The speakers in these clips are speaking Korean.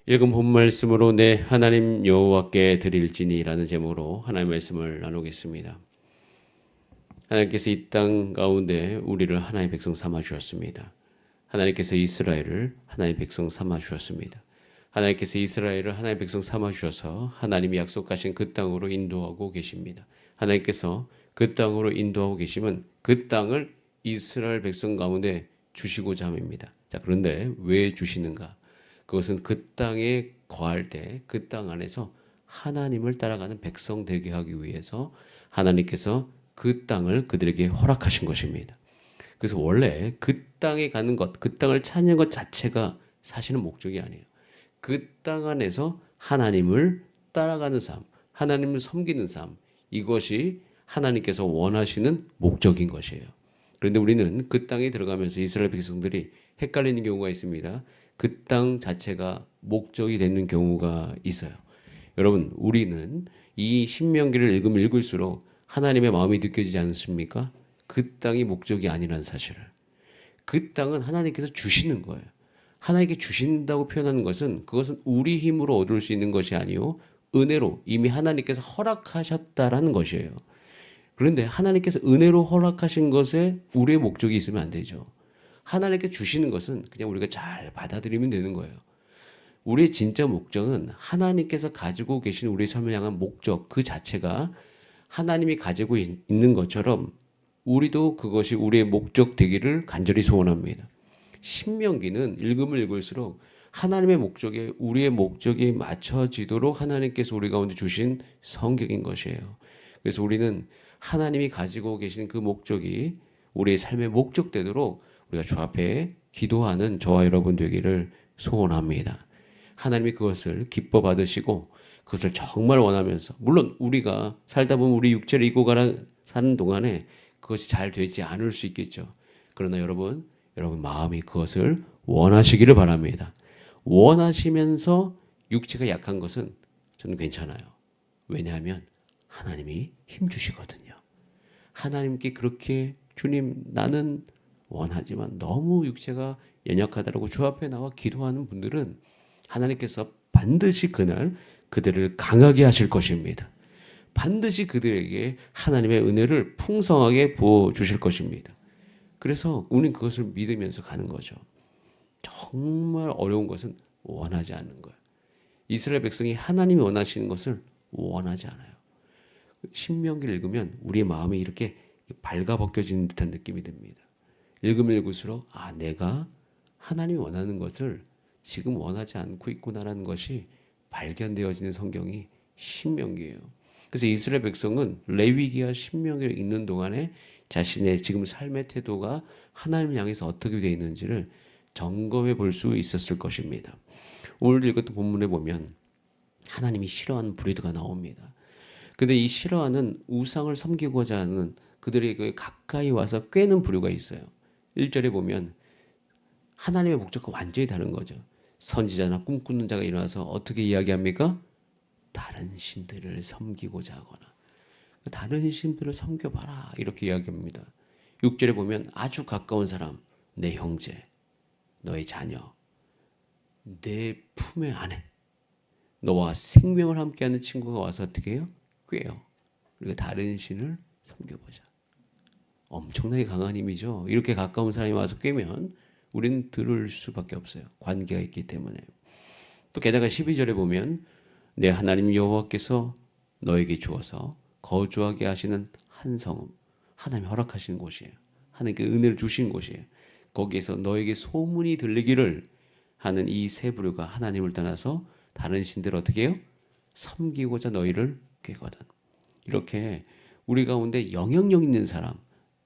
읽은 본 말씀으로 내 하나님 여호와께 드릴지니라는 제목으로 하나님의 말씀을 나누겠습니다. 하나님께서 이 땅 가운데 우리를 하나님의 백성 삼아 주셨습니다. 하나님께서 이스라엘을 하나님의 백성 삼아 주셨습니다. 하나님께서 이스라엘을 하나님의 백성 삼아 주셔서 하나님이 약속하신 그 땅으로 인도하고 계십니다. 하나님께서 그 땅으로 인도하고 계시면 그 땅을 이스라엘 백성 가운데 주시고자 함입니다. 자, 그런데 왜 주시는가? 그것은 그 땅에 거할 때 그 땅 안에서 하나님을 따라가는 백성 되게 하기 위해서 하나님께서 그 땅을 그들에게 허락하신 것입니다. 그래서 원래 그 땅에 가는 것, 그 땅을 찾는 것 자체가 사실은 목적이 아니에요. 그 땅 안에서 하나님을 따라가는 삶, 하나님을 섬기는 삶, 이것이 하나님께서 원하시는 목적인 것이에요. 그런데 우리는 그 땅에 들어가면서 이스라엘 백성들이 헷갈리는 경우가 있습니다. 그 땅 자체가 목적이 되는 경우가 있어요. 여러분, 우리는 이 신명기를 읽으면 읽을수록 하나님의 마음이 느껴지지 않습니까? 그 땅이 목적이 아니라는 사실을. 그 땅은 하나님께서 주시는 거예요. 하나님께 주신다고 표현하는 것은 그것은 우리 힘으로 얻을 수 있는 것이 아니요 은혜로 이미 하나님께서 허락하셨다라는 것이에요. 그런데 하나님께서 은혜로 허락하신 것에 우리의 목적이 있으면 안 되죠. 하나님께 주시는 것은 그냥 우리가 잘 받아들이면 되는 거예요. 우리의 진짜 목적은 하나님께서 가지고 계신 우리의 삶을 향한 목적 그 자체가 하나님이 가지고 있는 것처럼 우리도 그것이 우리의 목적 되기를 간절히 소원합니다. 신명기는 읽으면 읽을수록 하나님의 목적에 우리의 목적이 맞춰지도록 하나님께서 우리 가운데 주신 성격인 것이에요. 그래서 우리는 하나님이 가지고 계신 그 목적이 우리의 삶의 목적되도록 우리가 주 앞에 기도하는 저와 여러분 되기를 소원합니다. 하나님이 그것을 기뻐 받으시고 그것을 정말 원하면서 물론 우리가 살다 보면 우리 육체를 입고 사는 동안에 그것이 잘 되지 않을 수 있겠죠. 그러나 여러분 마음이 그것을 원하시기를 바랍니다. 원하시면서 육체가 약한 것은 저는 괜찮아요. 왜냐하면 하나님이 힘 주시거든요. 하나님께 그렇게 주님 나는 원하지만 너무 육체가 연약하다고 주 앞에 나와 기도하는 분들은 하나님께서 반드시 그날 그들을 강하게 하실 것입니다. 반드시 그들에게 하나님의 은혜를 풍성하게 부어 주실 것입니다. 그래서 우리는 그것을 믿으면서 가는 거죠. 정말 어려운 것은 원하지 않는 거예요. 이스라엘 백성이 하나님이 원하시는 것을 원하지 않아요. 신명기를 읽으면 우리의 마음이 이렇게 발가벗겨지는 듯한 느낌이 듭니다. 읽으면 읽을수록 내가 하나님이 원하는 것을 지금 원하지 않고 있구나라는 것이 발견되어지는 성경이 신명기예요. 그래서 이스라엘 백성은 레위기와 신명기를 읽는 동안에 자신의 지금 삶의 태도가 하나님을 향해서 어떻게 되어 있는지를 점검해 볼 수 있었을 것입니다. 오늘 읽었던 본문에 보면 하나님이 싫어하는 브리드가 나옵니다. 근데 이 싫어하는 우상을 섬기고자 하는 그들에게 가까이 와서 꿰는 부류가 있어요. 1절에 보면 하나님의 목적과 완전히 다른 거죠. 선지자나 꿈꾸는 자가 일어나서 어떻게 이야기합니까? 다른 신들을 섬기고자 하거나 다른 신들을 섬겨봐라 이렇게 이야기합니다. 6절에 보면 아주 가까운 사람, 내 형제, 너의 자녀, 내 품의 아내, 너와 생명을 함께하는 친구가 와서 어떻게 해요? 꿰요. 우리가 다른 신을 섬겨보자. 엄청나게 강한 힘이죠. 이렇게 가까운 사람이 와서 꿰면 우리는 들을 수밖에 없어요. 관계가 있기 때문에. 또 게다가 12절에 보면 내 하나님 여호와께서 너에게 주어서 거주하게 하시는 한 성읍, 하나님이 허락하신 곳이에요. 하나님께 은혜를 주신 곳이에요. 거기에서 너에게 소문이 들리기를 하는 이 세 부류가 하나님을 떠나서 다른 신들을 어떻게 해요? 섬기고자 너희를 꾀거든. 이렇게 우리 가운데 영향력 있는 사람,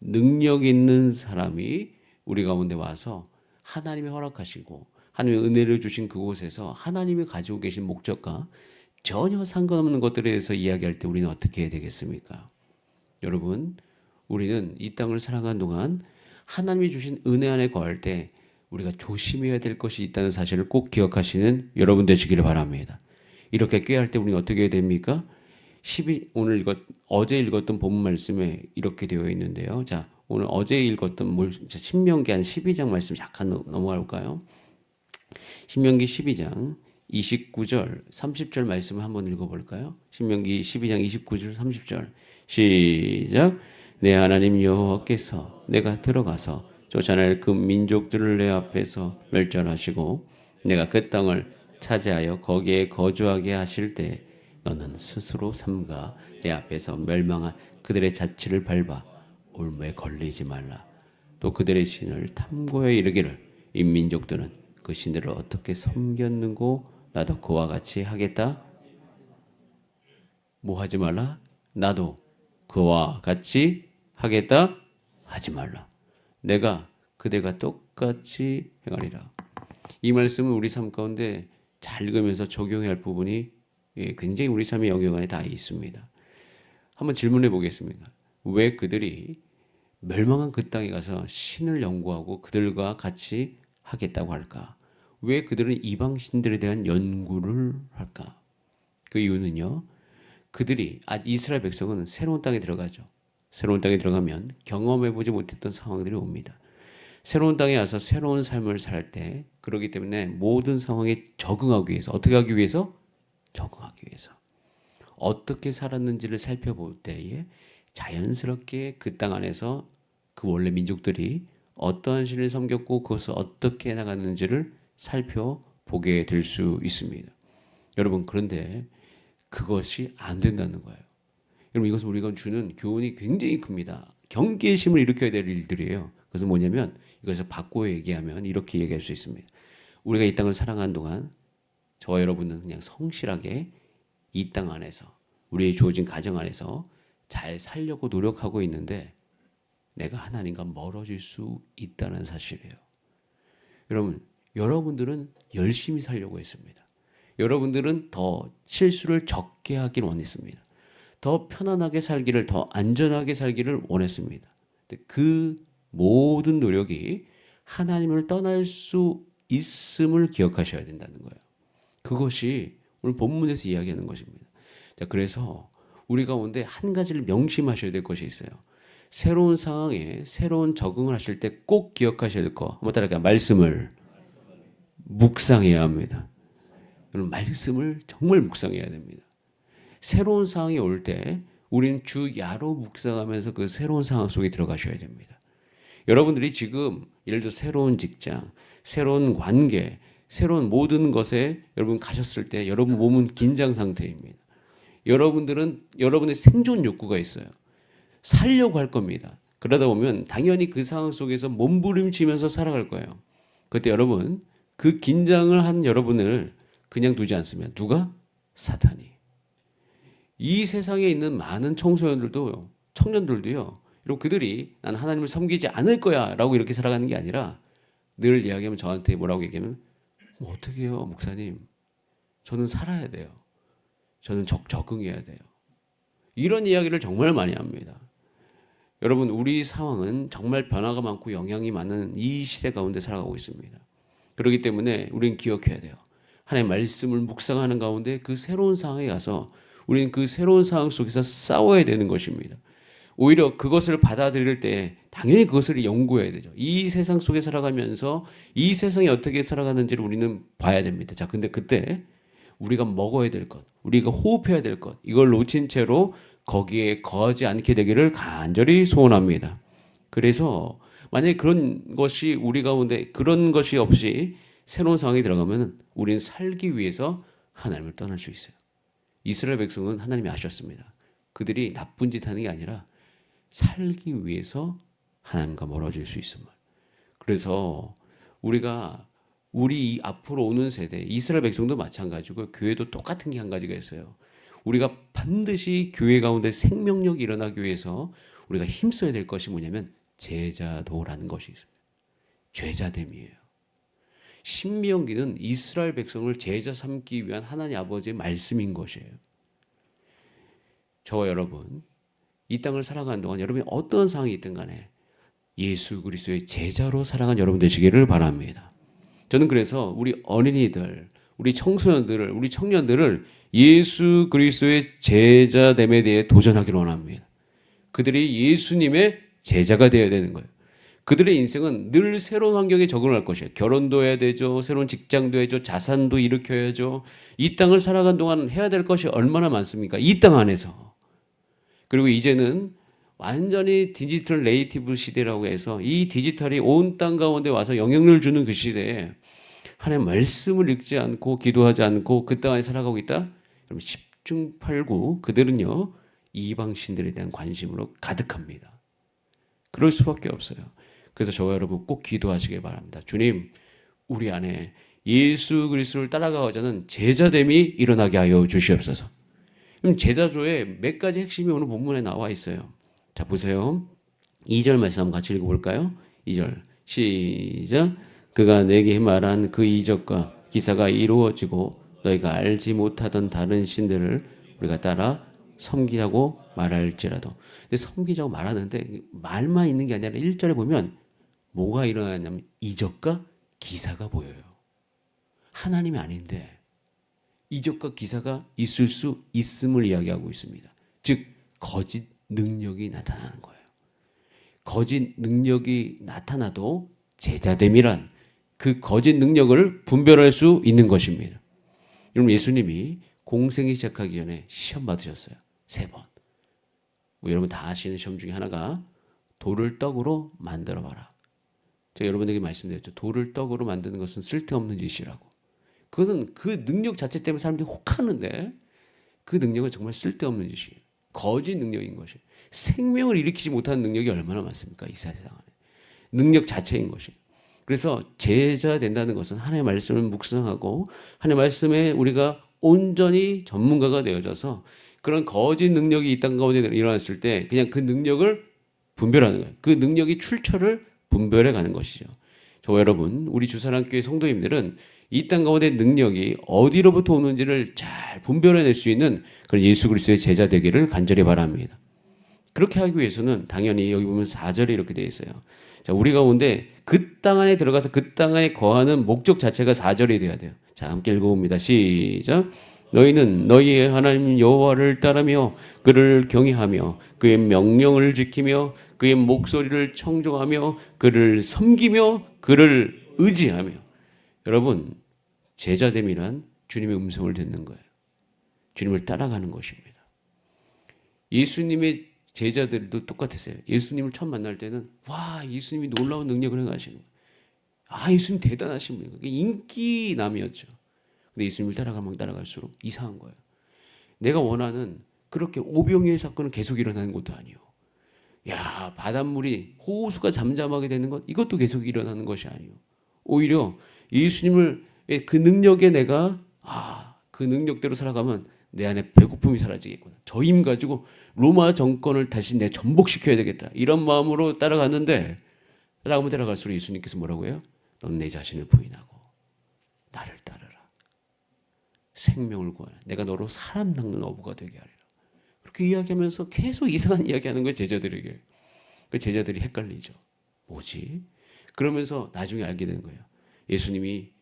능력 있는 사람이 우리 가운데 와서 하나님이 허락하시고 하나님의 은혜를 주신 그곳에서 하나님이 가지고 계신 목적과 전혀 상관없는 것들에 대해서 이야기할 때 우리는 어떻게 해야 되겠습니까? 여러분, 우리는 이 땅을 살아가는 동안 하나님이 주신 은혜 안에 거할 때 우리가 조심해야 될 것이 있다는 사실을 꼭 기억하시는 여러분 되시기를 바랍니다. 이렇게 꾀할 때 우리는 어떻게 해야 됩니까? 어제 읽었던 본문 말씀에 이렇게 되어 있는데요. 자, 오늘 어제 읽었던 신명기 한 12장 말씀 잠깐 넘어가 볼까요? 신명기 12장 29절, 30절 말씀을 한번 읽어볼까요? 신명기 12장 29절, 30절 시작. 내 하나님 여호와께서 내가 들어가서 쫓아낼 그 민족들을 내 앞에서 멸절하시고 내가 그 땅을 차지하여 거기에 거주하게 하실 때 너는 스스로 삼가 내 앞에서 멸망한 그들의 자취를 밟아 올무에 걸리지 말라. 또 그들의 신을 탐구하여 이르기를 이 민족들은 그 신들을 어떻게 섬겼는고 나도 그와 같이 하겠다. 뭐 하지 말라? 나도 그와 같이 하겠다 하지 말라. 내가 그들과 똑같이 행하리라. 이 말씀은 우리 삶 가운데 잘 읽으면서 적용해야 할 부분이 굉장히 우리 삶의 영역 안에 다 있습니다. 한번 질문해 보겠습니다. 왜 그들이 멸망한 그 땅에 가서 신을 연구하고 그들과 같이 하겠다고 할까? 왜 그들은 이방 신들에 대한 연구를 할까? 그 이유는요. 그들이 이스라엘 백성은 새로운 땅에 들어가죠. 새로운 땅에 들어가면 경험해보지 못했던 상황들이 옵니다. 새로운 땅에 와서 새로운 삶을 살 때 그렇기 때문에 모든 상황에 적응하기 위해서 어떻게 하기 위해서? 적응하기 위해서. 어떻게 살았는지를 살펴볼 때에 자연스럽게 그 땅 안에서 그 원래 민족들이 어떠한 신을 섬겼고 그것을 어떻게 해나가는지를 살펴보게 될 수 있습니다. 여러분 그런데 그것이 안 된다는 거예요. 여러분 이것은 우리가 주는 교훈이 굉장히 큽니다. 경계심을 일으켜야 될 일들이에요. 그래서 뭐냐면 이것을 바꿔 얘기하면 이렇게 얘기할 수 있습니다. 우리가 이 땅을 살아가는 동안 저와 여러분은 그냥 성실하게 이 땅 안에서 우리의 주어진 가정 안에서 잘 살려고 노력하고 있는데 내가 하나님과 멀어질 수 있다는 사실이에요. 여러분, 여러분들은 열심히 살려고 했습니다. 여러분들은 더 실수를 적게 하길 원했습니다. 더 편안하게 살기를, 더 안전하게 살기를 원했습니다. 근데 그 모든 노력이 하나님을 떠날 수 있음을 기억하셔야 된다는 거예요. 그것이 오늘 본문에서 이야기하는 것입니다. 자, 그래서 우리 가운데 한 가지를 명심하셔야 될 것이 있어요. 새로운 상황에 새로운 적응을 하실 때 꼭 기억하셔야 될 거. 한번 따라할까요? 말씀을 묵상해야 합니다. 여러분, 말씀을 정말 묵상해야 됩니다. 새로운 상황이 올 때 우리는 주 야로 묵상하면서 그 새로운 상황 속에 들어가셔야 됩니다. 여러분들이 지금 예를 들어 새로운 직장, 새로운 관계, 새로운 모든 것에 여러분 가셨을 때 여러분 몸은 긴장 상태입니다. 여러분들은 여러분의 생존 욕구가 있어요. 살려고 할 겁니다. 그러다 보면 당연히 그 상황 속에서 몸부림치면서 살아갈 거예요. 그때 여러분 그 긴장을 한 여러분을 그냥 두지 않습니다. 누가? 사탄이. 이 세상에 있는 많은 청소년들도 청년들도요. 여러분 그들이 난 하나님을 섬기지 않을 거야 라고 이렇게 살아가는 게 아니라 늘 이야기하면 저한테 뭐라고 얘기하면 어떻게 해요 목사님. 저는 살아야 돼요. 저는 적응해야 돼요. 이런 이야기를 정말 많이 합니다. 여러분 우리 상황은 정말 변화가 많고 영향이 많은 이 시대 가운데 살아가고 있습니다. 그렇기 때문에 우리는 기억해야 돼요. 하나님의 말씀을 묵상하는 가운데 그 새로운 상황에 가서 우리는 그 새로운 상황 속에서 싸워야 되는 것입니다. 오히려 그것을 받아들일 때 당연히 그것을 연구해야 되죠. 이 세상 속에 살아가면서 이 세상이 어떻게 살아가는지를 우리는 봐야 됩니다. 자, 근데 그때 우리가 먹어야 될 것, 우리가 호흡해야 될 것, 이걸 놓친 채로 거기에 거하지 않게 되기를 간절히 소원합니다. 그래서 만약에 그런 것이 우리 가운데 그런 것이 없이 새로운 상황에 들어가면 우리는 살기 위해서 하나님을 떠날 수 있어요. 이스라엘 백성은 하나님이 아셨습니다. 그들이 나쁜 짓 하는 게 아니라 살기 위해서 하나님과 멀어질 수 있음을. 그래서 우리 앞으로 오는 세대, 이스라엘 백성도 마찬가지고 교회도 똑같은 게 한 가지가 있어요. 우리가 반드시 교회 가운데 생명력이 일어나기 위해서 우리가 힘써야 될 것이 뭐냐면 제자도라는 것이 있습니다. 제자됨이에요. 신명기는 이스라엘 백성을 제자 삼기 위한 하나님 아버지의 말씀인 것이에요. 저와 여러분, 이 땅을 살아가는 동안 여러분이 어떤 상황이 있든 간에 예수 그리스도의 제자로 살아간 여러분 되시기를 바랍니다. 저는 그래서 우리 어린이들, 우리 청소년들을, 우리 청년들을 예수 그리스도의 제자됨에 대해 도전하기를 원합니다. 그들이 예수님의 제자가 되어야 되는 거예요. 그들의 인생은 늘 새로운 환경에 적응할 것이에요. 결혼도 해야 되죠. 새로운 직장도 해야죠. 자산도 일으켜야죠. 이 땅을 살아간 동안 해야 될 것이 얼마나 많습니까? 이 땅 안에서. 그리고 이제는 완전히 디지털 네이티브 시대라고 해서 이 디지털이 온 땅 가운데 와서 영향을 주는 그 시대에 하나님의 말씀을 읽지 않고 기도하지 않고 그 땅 안에 살아가고 있다? 그럼 10중 8구 그들은요 이방 신들에 대한 관심으로 가득합니다. 그럴 수밖에 없어요. 그래서 저와 여러분 꼭 기도하시길 바랍니다. 주님, 우리 안에 예수 그리스도를 따라가고자 하는 제자됨이 일어나게 하여 주시옵소서. 그럼 제자조의 몇 가지 핵심이 오늘 본문에 나와 있어요. 자, 보세요. 2절 말씀 한번 같이 읽어볼까요? 2절 시작. 그가 내게 말한 그 이적과 기사가 이루어지고 너희가 알지 못하던 다른 신들을 우리가 따라 섬기자고 말할지라도. 근데 섬기자고 말하는데 말만 있는 게 아니라 1절에 보면 뭐가 일어나냐면 이적과 기사가 보여요. 하나님이 아닌데 이적과 기사가 있을 수 있음을 이야기하고 있습니다. 즉 거짓 능력이 나타나는 거예요. 거짓 능력이 나타나도 제자됨이란 그 거짓 능력을 분별할 수 있는 것입니다. 여러분 예수님이 공생이 시작하기 전에 시험 받으셨어요. 3번. 여러분 다 아시는 시험 중에 하나가 돌을 떡으로 만들어 봐라. 제가 여러분에게 말씀드렸죠. 돌을 떡으로 만드는 것은 쓸데없는 짓이라고. 그것은 그 능력 자체 때문에 사람들이 혹하는데 그 능력은 정말 쓸데없는 짓이에요. 거짓 능력인 것이에요. 생명을 일으키지 못하는 능력이 얼마나 많습니까? 이 세상 안에. 능력 자체인 것이에요. 그래서 제자 된다는 것은 하나님의 말씀을 묵상하고 하나님의 말씀에 우리가 온전히 전문가가 되어져서 그런 거짓 능력이 이 땅 가운데 일어났을 때 그냥 그 능력을 분별하는 거예요. 그 능력이 출처를 분별해 가는 것이죠. 저와 여러분, 우리 주사랑교회 성도님들은 이 땅 가운데 능력이 어디로부터 오는지를 잘 분별해낼 수 있는 그런 예수 그리스도의 제자 되기를 간절히 바랍니다. 그렇게 하기 위해서는 당연히 여기 보면 4절에 이렇게 되어 있어요. 자, 우리 가운데 그 땅 안에 들어가서 그 땅에 거하는 목적 자체가 4절이 돼야 돼요. 자, 함께 읽어봅니다. 시작. 너희는 너희의 하나님 여호와를 따르며 그를 경외하며 그의 명령을 지키며 그의 목소리를 청종하며 그를 섬기며 그를 의지하며. 여러분, 제자됨이란 주님의 음성을 듣는 거예요. 주님을 따라가는 것입니다. 예수님의 제자들도 똑같았어요. 예수님을 처음 만날 때는 와, 예수님이 놀라운 능력을 행하시는 거예요. 아, 예수님 대단하신 분이에요. 인기남이었죠. 근데 예수님을 따라가면 따라갈수록 이상한 거예요. 내가 원하는 그렇게 오병이의 사건은 계속 일어나는 것도 아니에요. 야, 바닷물이 호수가 잠잠하게 되는 것 이것도 계속 일어나는 것이 아니에요. 오히려 예수님을 그 능력에 내가 그 능력대로 살아가면 내 안에 배고픔이 사라지겠구나. 저 힘 가지고 로마 정권을 다시 내 전복시켜야 되겠다. 이런 마음으로 따라갔는데 따라가면 따라갈수록 예수님께서 뭐라고 해요? 넌 내 자신을 부인하고 나를 따르라. 생명을 구하라. 내가 너로 사람 낚는 어부가 되게 하리라. 그렇게 이야기하면서 계속 이상한 이야기하는 거예요. 제자들에게. 그 제자들이 헷갈리죠. 뭐지? 그러면서 나중에 알게 된 거예요. 예수님이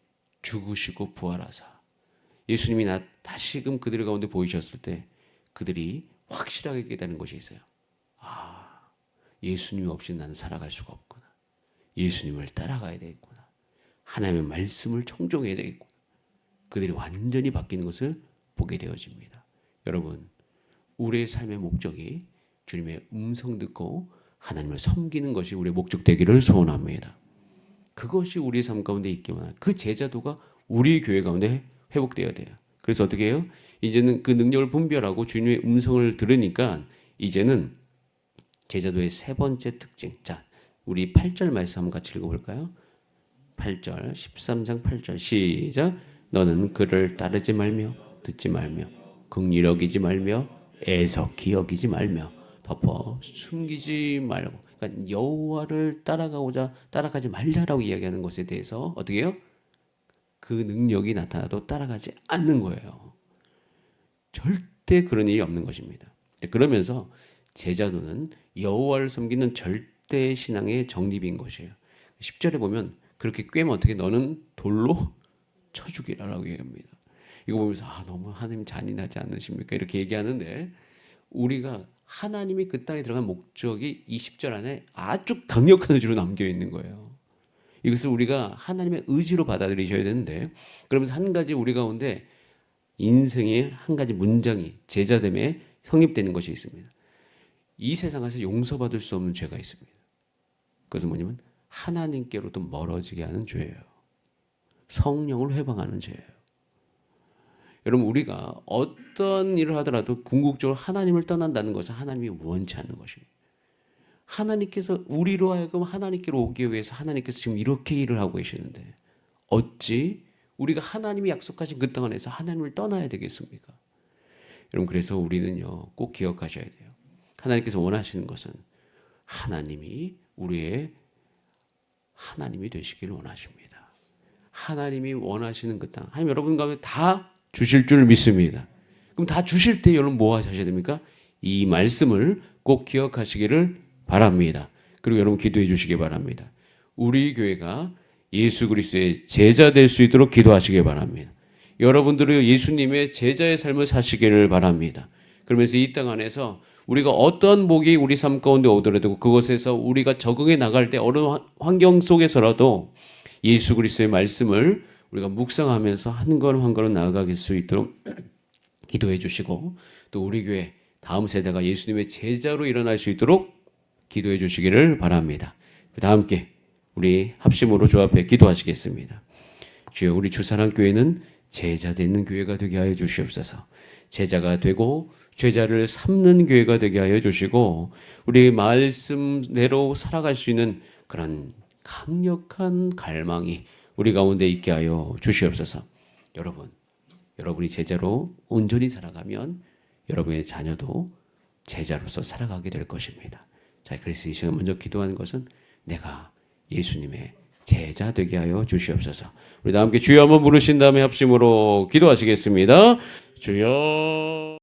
죽으시고 부활하사 예수님이 다시금 그들 가운데 보이셨을 때 그들이 확실하게 깨닫는 것이 있어요. 아, 예수님 없이 나는 살아갈 수가 없구나. 예수님을 따라가야 되겠구나. 하나님의 말씀을 청종해야 되겠구나. 그들이 완전히 바뀌는 것을 보게 되어집니다. 여러분, 우리의 삶의 목적이 주님의 음성 듣고 하나님을 섬기는 것이 우리의 목적 되기를 소원합니다. 그것이 우리의 삶 가운데 있기만 그 제자도가 우리 교회 가운데 회복되어야 돼요. 그래서 어떻게 해요? 이제는 그 능력을 분별하고 주님의 음성을 들으니까 이제는 제자도의 3번째 특징. 자, 우리 8절 말씀 한번 같이 읽어볼까요? 8절, 13장 8절 시작. 너는 그를 따르지 말며 듣지 말며 긍휼히 여기지 말며 애석히 여기지 말며 덮어 숨기지 말고. 그러니까 여호와를 따라가지 말자라고 이야기하는 것에 대해서 어떻게 해요? 그 능력이 나타나도 따라가지 않는 거예요. 절대 그런 일이 없는 것입니다. 그러면서 제자도는 여호와를 섬기는 절대 신앙의 정립인 것이에요. 10절에 보면 그렇게 꿰면 어떻게 너는 돌로 쳐 죽이라라고 얘기합니다. 이거 보면서 너무 하나님 잔인하지 않으십니까? 이렇게 얘기하는데 우리가 하나님이 그 땅에 들어간 목적이 이 10절 안에 아주 강력한 의지로 남겨 있는 거예요. 이것을 우리가 하나님의 의지로 받아들이셔야 되는데, 그러면서 한 가지 우리 가운데 인생의 한 가지 문장이 제자됨에 성립되는 것이 있습니다. 이 세상에서 용서받을 수 없는 죄가 있습니다. 그것은 뭐냐면 하나님께로부터 멀어지게 하는 죄예요. 성령을 회방하는 죄예요. 여러분, 우리가 어떤 일을 하더라도 궁극적으로 하나님을 떠난다는 것은 하나님이 원치 않는 것입니다. 하나님께서 우리로 하여금 하나님께로 오기 위해서 하나님께서 지금 이렇게 일을 하고 계시는데 어찌 우리가 하나님이 약속하신 그 땅 안에서 하나님을 떠나야 되겠습니까? 여러분, 그래서 우리는요 꼭 기억하셔야 돼요. 하나님께서 원하시는 것은 하나님이 우리의 하나님이 되시기를 원하십니다. 하나님이 원하시는 그 땅, 하나님 여러분 가운데 다 주실 줄 믿습니다. 그럼 다 주실 때 여러분 뭐 하셔야 됩니까? 이 말씀을 꼭 기억하시기를 바랍니다. 그리고 여러분 기도해 주시기 바랍니다. 우리 교회가 예수 그리스도의 제자 될 수 있도록 기도하시기 바랍니다. 여러분들이 예수님의 제자의 삶을 사시기를 바랍니다. 그러면서 이 땅 안에서 우리가 어떤 복이 우리 삶 가운데 오더라도 그것에서 우리가 적응해 나갈 때 어느 환경 속에서라도 예수 그리스도의 말씀을 우리가 묵상하면서 한 걸음 한 걸음 나아갈 수 있도록 기도해 주시고, 또 우리 교회 다음 세대가 예수님의 제자로 일어날 수 있도록 기도해 주시기를 바랍니다. 다 함께 우리 합심으로 주 앞에 기도하시겠습니다. 주여, 우리 주사랑교회는 제자 되는 교회가 되게 하여 주시옵소서. 제자가 되고 제자를 삼는 교회가 되게 하여 주시고, 우리 말씀대로 살아갈 수 있는 그런 강력한 갈망이 우리 가운데 있게 하여 주시옵소서. 여러분이 제자로 온전히 살아가면 여러분의 자녀도 제자로서 살아가게 될 것입니다. 자, 그래서 이 시간 먼저 기도하는 것은 내가 예수님의 제자 되게 하여 주시옵소서. 우리 다 함께 주여 한번 부르신 다음에 합심으로 기도하시겠습니다. 주여.